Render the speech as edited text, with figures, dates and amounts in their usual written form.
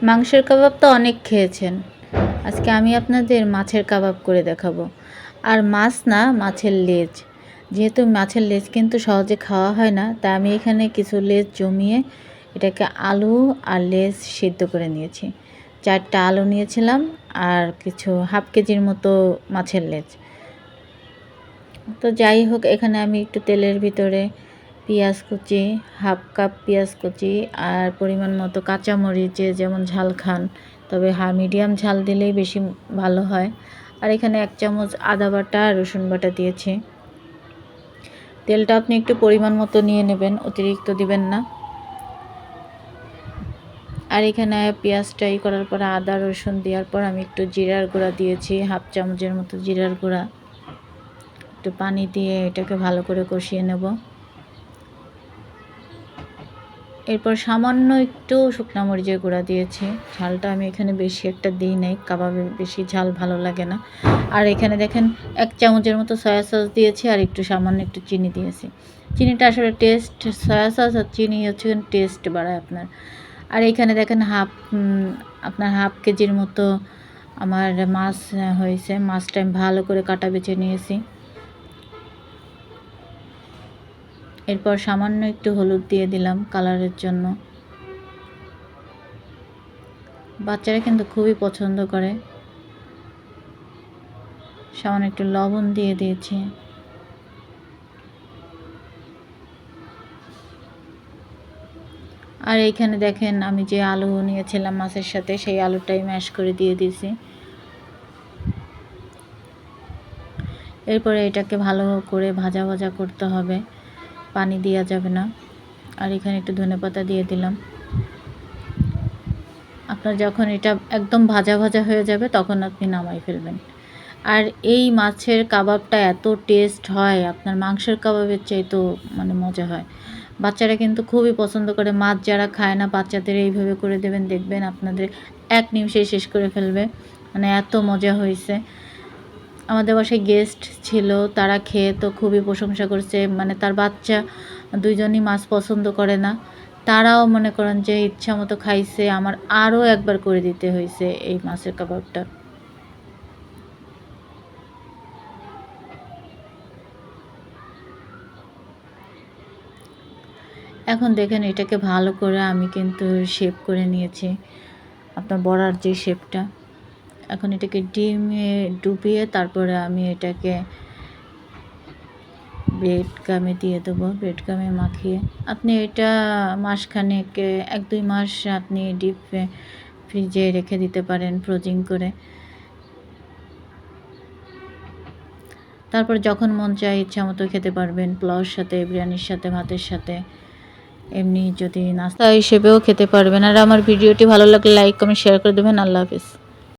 মাংসের কাবাব তো অনেক খেয়েছেন, আজকে আমি আপনাদের মাছের কাবাব করে দেখাবো। আর মাছ না, মাছের লেজ। যেহেতু মাছের লেজ কিন্তু সহজে খাওয়া হয় না, তাই আমি এখানে কিছু লেজ জমিয়ে এটাকে আলু আর লেজ সিদ্ধ করে নিয়েছি। 4টা আলু নিয়েছিলাম আর কিছু হাফ কেজির মতো মাছের লেজ। তো যাই হোক, এখানে আমি একটু তেলের ভিতরে পেঁয়াজ কুচি, হাফ কাপ পেঁয়াজ কুচি আর পরিমাণ মতো কাঁচামরিচ, যে যেমন ঝাল খান, তবে মিডিয়াম ঝাল দিলেই বেশি ভালো হয়। আর এখানে 1 চামচ আদা বাটা আর রসুন বাটা দিয়েছি। তেলটা আপনি একটু পরিমাণ মতো নিয়ে নেবেন, অতিরিক্ত দিবেন না। আর এখানে পেঁয়াজটা করার পর আদা রসুন দেওয়ার পর আমি একটু জিরার গুঁড়া দিয়েছি, হাফ চামচের মতো জিরার গুঁড়া। একটু পানি দিয়ে এটাকে ভালো করে কষিয়ে নেব। এরপর সামান্য একটু শুকনো মরিচের গুঁড়া দিয়েছি। ঝালটা আমি এখানে বেশি একটা দিই নাই, কাবাবে বেশি ঝাল ভালো লাগে না। আর এখানে দেখেন 1 চামচের মতো সয়া সস দিয়েছি আর একটু সামান্য একটু চিনি দিয়েছি। চিনিটা আসলে টেস্ট, সয়া সস আর চিনি হচ্ছে টেস্ট বাড়ায় আপনার। আর এখানে দেখেন আপনার হাফ কেজির মতো আমার মাছ হয়েছে। মাছটা আমি ভালো করে কাটা বেছে নিয়েছি। এরপর সামান্য একটু হলুদ দিয়ে দিলাম কালারের জন্য। বাচ্চারা কিন্তু খুবই পছন্দ করে। সামান্য একটু লবণ দিয়ে দিয়েছি। আর এইখানে দেখেন আমি যে আলু নিয়েছিলাম মাছের সাথে, সেই আলুটাই ম্যাশ করে দিয়ে দিয়েছি। এরপরে এটাকে ভালো করে ভাজা ভাজা করতে হবে, পানি দেওয়া যাবে না। আর এখানে একটু ধনেপাতা দিয়ে দিলাম। আপনার যখন এটা একদম ভাজা ভাজা হয়ে যাবে তখন আপনি নামাই ফেলবেন। আর এই মাছের কাবাবটা এত টেস্ট হয়, আপনার মাংসের কাবাবের চাইতেও মজা হয়। বাচ্চারা কিন্তু খুবই পছন্দ করে। মাছ যারা খায় না, বাচ্চাদের এইভাবে করে দেবেন, দেখবেন আপনাদের 1 নিমিষেই শেষ করে ফেলবে। এত মজা হয়েছে। আমাদের বাসায় গেস্ট ছিল, তারা খেয়ে তো খুবই প্রশংসা করছে। তার বাচ্চা 2 জনই মাছ পছন্দ করে না, তারাও মনে করেন যে ইচ্ছা মতো খাইছে। আমার আরও একবার করে দিতে হয়েছে এই মাছের কাবাবটা। এখন দেখেন এটাকে ভালো করে আমি কিন্তু শেপ করে নিয়েছি, আপনার বড়ার যে শেপটা। এখন এটাকে ডিমে ডুবিয়ে তারপরে আমি এটাকে ব্রেড গামে দিয়ে দেবো। ব্রেড গামে মাখিয়ে আপনি এটা মাসখানেক, 1-2 মাস আপনি ডিপ ফ্রিজে রেখে দিতে পারেন, ফ্রোজিং করে। তারপর যখন মন চায় ইচ্ছা মতো খেতে পারবেন, পোলাওর সাথে, বিরিয়ানির সাথে, ভাতের সাথে, এমনি যদি নাস্তা হিসেবেও খেতে পারবেন। আর আমার ভিডিওটি ভালো লাগলে লাইক কমেন্ট শেয়ার করে দেবেন। আল্লাহ হাফিজ।